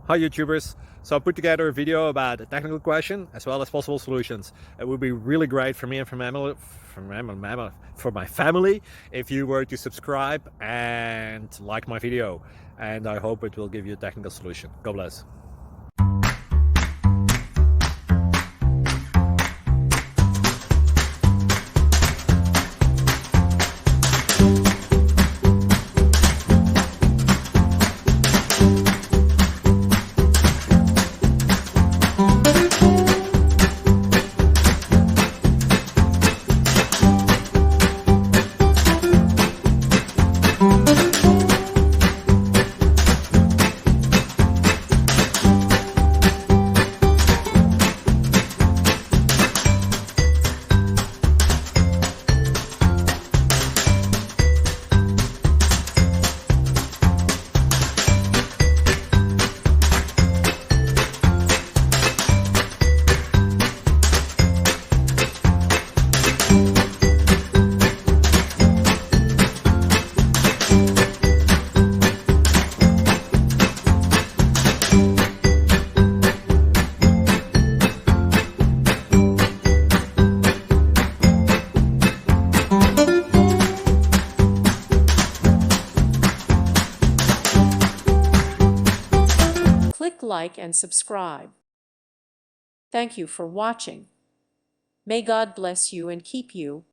Hi YouTubers! So I put together a video about a technical question as well as possible solutions. It would be really great for me and for my family if you were to subscribe and like my video, and I hope it will give you a technical solution. God bless. Click like and subscribe. Thank you for watching. May God bless you and keep you.